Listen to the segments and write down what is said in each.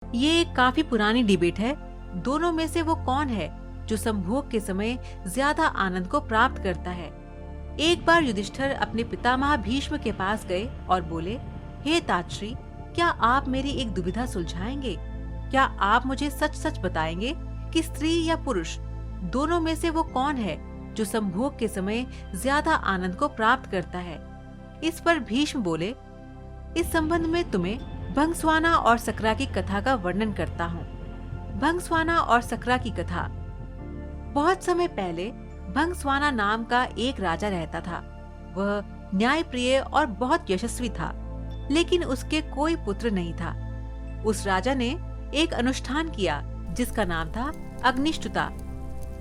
ये काफी पुरानी डिबेट है। दोनों में से वो कौन है जो संभोग के समय ज्यादा आनंद को प्राप्त करता है? एक बार युधिष्ठिर अपने पितामह भीष्म के पास गए और बोले, हे तातश्री, क्या आप मेरी एक दुविधा सुलझाएंगे? क्या आप मुझे सच सच बताएंगे कि स्त्री या पुरुष दोनों में से वो कौन है जो संभोग के समय ज्यादा आनंद को प्राप्त करता है? इस पर भीष्म बोले, इस संबंध में तुम्हें भंगस्वाना और सकरा की कथा का वर्णन करता हूँ। भंगस्वाना और सकरा की कथा। बहुत समय पहले भंगस्वाना नाम का एक राजा रहता था। वह न्यायप्रिय और बहुत यशस्वी था, लेकिन उसके कोई पुत्र नहीं था। उस राजा ने एक अनुष्ठान किया जिसका नाम था अग्निष्टुता।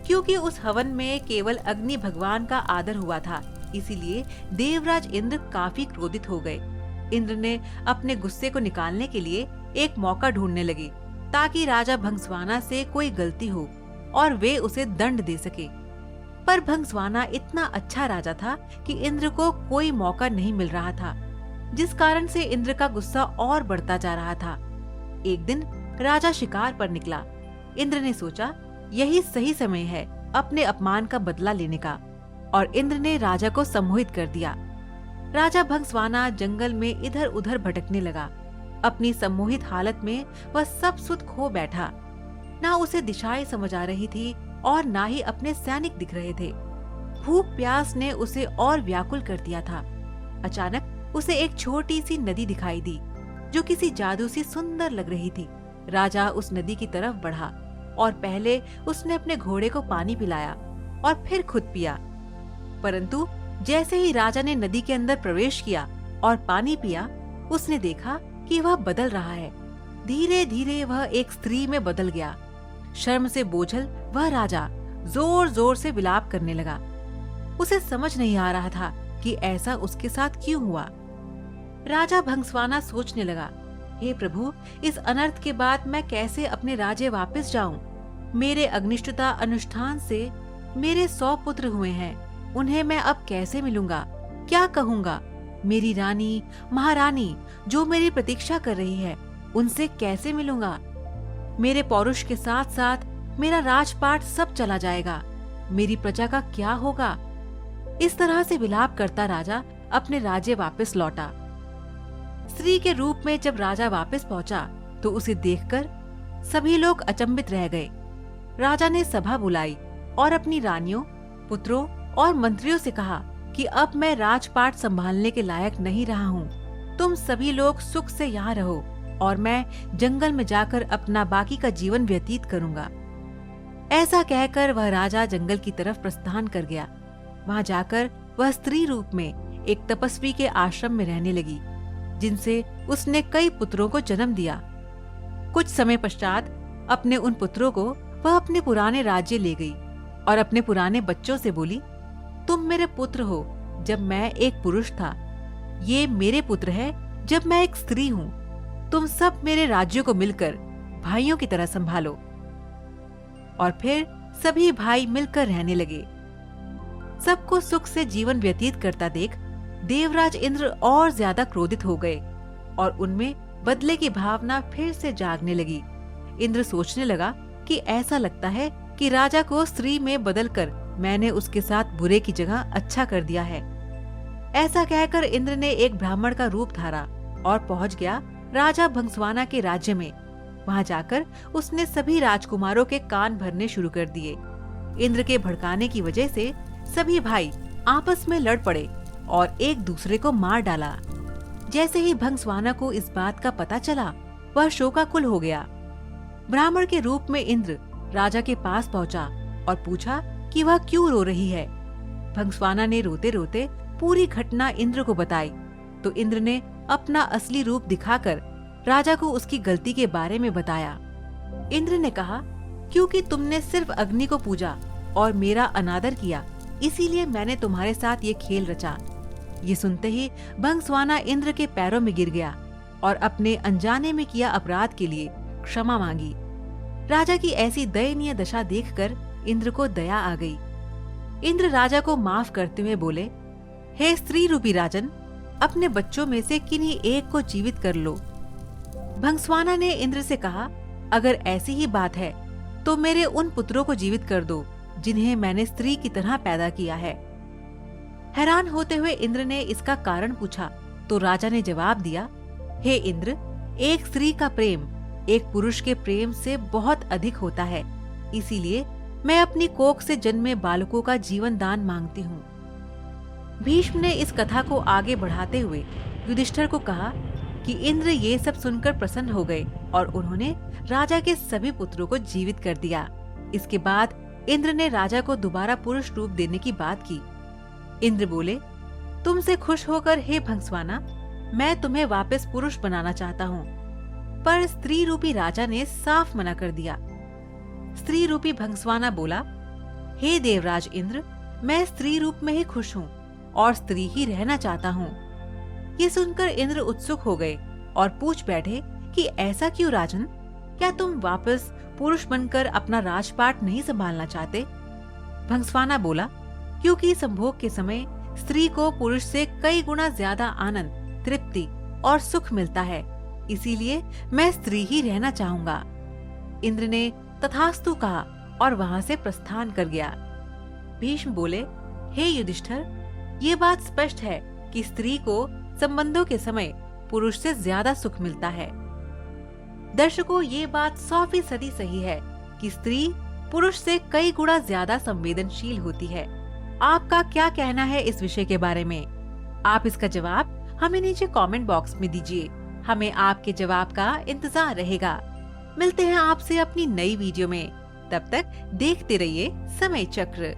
क्योंकि उस हवन में केवल अग्नि भगवान का आदर हुआ था, इसीलिए देवराज इंद्र काफी क्रोधित हो गए। इंद्र ने अपने गुस्से को निकालने के लिए एक मौका ढूंढने लगे ताकि राजा भंगस्वाना से कोई गलती हो और वे उसे दंड दे सके। पर भंगस्वाना इतना अच्छा राजा था कि इंद्र को कोई मौका नहीं मिल रहा था, जिस कारण से इंद्र का गुस्सा और बढ़ता जा रहा था। एक दिन राजा शिकार पर निकला। इंद्र ने सोचा, यही सही समय है अपने अपमान का बदला लेने का, और इंद्र ने राजा को सम्मोहित कर दिया। राजा भंगस्वाना जंगल में इधर उधर भटकने लगा। अपनी सम्मोहित हालत में वह सब सुध खो बैठा। ना उसे दिशाएं समझ आ रही थी और ना ही अपने सैनिक दिख रहे थे। भूख प्यास ने उसे और व्याकुल कर दिया था। अचानक उसे एक छोटी सी नदी दिखाई दी जो किसी जादू सी सुंदर लग रही थी। राजा उस नदी की तरफ बढ़ा और पहले उसने अपने घोड़े को पानी पिलाया और फिर खुद पिया। परंतु जैसे ही राजा ने नदी के अंदर प्रवेश किया और पानी पिया, उसने देखा कि वह बदल रहा है। धीरे धीरे वह एक स्त्री में बदल गया। शर्म से बोझल वह राजा जोर जोर से विलाप करने लगा। उसे समझ नहीं आ रहा था कि ऐसा उसके साथ क्यों हुआ। राजा भंगस्वाना सोचने लगा, हे प्रभु, इस अनर्थ के बाद मैं कैसे अपने राज्य वापस जाऊं? मेरे अग्निष्टता अनुष्ठान से मेरे 100 पुत्र हुए हैं। उन्हें मैं अब कैसे मिलूंगा? क्या कहूंगा? मेरी रानी, महारानी जो मेरी प्रतीक्षा कर रही है, उनसे कैसे मिलूंगा? मेरे पौरुष के साथ साथ मेरा राजपाट सब चला जाएगा। मेरी प्रजा का क्या होगा? इस तरह से विलाप करता राजा अपने राज्य वापस लौटा। स्त्री के रूप में जब राजा वापस पहुंचा तो उसे देखकर सभी लोग अचंभित रह गए। राजा ने सभा बुलाई और अपनी रानियों, पुत्रों और मंत्रियों से कहा कि अब मैं राजपाट संभालने के लायक नहीं रहा हूँ। तुम सभी लोग सुख से यहाँ रहो और मैं जंगल में जाकर अपना बाकी का जीवन व्यतीत करूंगा। ऐसा कहकर वह राजा जंगल की तरफ प्रस्थान कर गया। वहां जाकर वह स्त्री रूप में एक तपस्वी के आश्रम में रहने लगी, जिनसे उसने कई पुत्रों को जन्म दिया। कुछ समय पश्चात अपने उन पुत्रों को वह अपने पुराने राज्य ले गई और अपने पुराने बच्चों से बोली, तुम मेरे पुत्र हो जब मैं एक पुरुष था। ये मेरे पुत्र है जब मैं एक स्त्री हूँ। तुम सब मेरे राज्यों को मिलकर भाइयों की तरह संभालो। और फिर सभी भाई मिलकर रहने लगे। सबको सुख से जीवन व्यतीत करता देख देवराज इंद्र और ज्यादा क्रोधित हो गए और उनमें बदले की भावना फिर से जागने लगी। इंद्र सोचने लगा कि ऐसा लगता है कि राजा को स्त्री में बदलकर मैंने उसके साथ बुरे की जगह अच्छा कर दिया है। ऐसा कहकर इंद्र ने एक ब्राह्मण का रूप धारा और पहुंच गया राजा भंगस्वाना के राज्य में। वहां जाकर उसने सभी राजकुमारों के कान भरने शुरू कर दिए। इंद्र के भड़काने की वजह से सभी भाई आपस में लड़ पड़े और एक दूसरे को मार डाला। जैसे ही भंगस्वाना को इस बात का पता चला, वह शोकाकुल हो गया। ब्राह्मण के रूप में इंद्र राजा के पास पहुंचा और पूछा कि वह क्यों रो रही है। भंगस्वाना ने रोते रोते पूरी घटना इंद्र को बताई तो इंद्र ने अपना असली रूप दिखाकर राजा को उसकी गलती के बारे में बताया। इंद्र ने कहा, क्योंकि तुमने सिर्फ अग्नि को पूजा और मेरा अनादर किया, इसीलिए मैंने तुम्हारे साथ ये खेल रचा। ये सुनते ही भंगस्वाना इंद्र के पैरों में गिर गया और अपने अनजाने में किया अपराध के लिए क्षमा मांगी। राजा की ऐसी दयनीय दशा देखकर इंद्र को दया आ गई। इंद्र राजा को माफ करते हुए बोले, हे स्त्री रूपी राजन, अपने बच्चों में से किन्हीं एक को जीवित कर लो। भंगस्वाना ने इंद्र से कहा, अगर ऐसी ही बात है तो मेरे उन पुत्रों को जीवित कर दो जिन्हें मैंने स्त्री की तरह पैदा किया है। हैरान होते हुए इंद्र ने इसका कारण पूछा तो राजा ने जवाब दिया, हे इंद्र, एक स्त्री का प्रेम एक पुरुष के प्रेम से बहुत अधिक होता है, इसीलिए मैं अपनी कोख से जन्मे बालकों का जीवन दान मांगती हूँ। भीष्म ने इस कथा को आगे बढ़ाते हुए युधिष्ठिर को कहा कि इंद्र ये सब सुनकर प्रसन्न हो गए और उन्होंने राजा के सभी पुत्रों को जीवित कर दिया। इसके बाद इंद्र ने राजा को दोबारा पुरुष रूप देने की बात की। इंद्र बोले, तुमसे खुश होकर हे भंगस्वाना, मैं तुम्हें वापस पुरुष बनाना चाहता हूँ। पर स्त्री रूपी राजा ने साफ मना कर दिया। स्त्री रूपी भंगस्वाना बोला, हे देवराज इंद्र, मैं स्त्री रूप में ही खुश हूँ और स्त्री ही रहना चाहता हूँ। ये सुनकर इंद्र उत्सुक हो गए और पूछ बैठे कि ऐसा क्यों राजन, क्या तुम वापस पुरुष बनकर अपना राजपाट नहीं संभालना चाहते? भंगस्वाना बोला, क्योंकि संभोग के समय स्त्री को पुरुष से कई गुना ज्यादा आनंद, तृप्ति और सुख मिलता है, इसीलिए मैं स्त्री ही रहना चाहूंगा। इंद्र ने तथास्तु कहा और वहां से प्रस्थान कर गया। भीष्म बोले, हे युधिष्ठिर, ये बात स्पष्ट है कि स्त्री को संबंधों के समय पुरुष से ज्यादा सुख मिलता है। दर्शकों, ये बात 100% सही है कि स्त्री पुरुष से कई गुना ज्यादा संवेदनशील होती है। आपका क्या कहना है इस विषय के बारे में? आप इसका जवाब हमें नीचे कमेंट बॉक्स में दीजिए। हमें आपके जवाब का इंतजार रहेगा। मिलते हैं आपसे अपनी नई वीडियो में। तब तक देखते रहिए समय चक्र।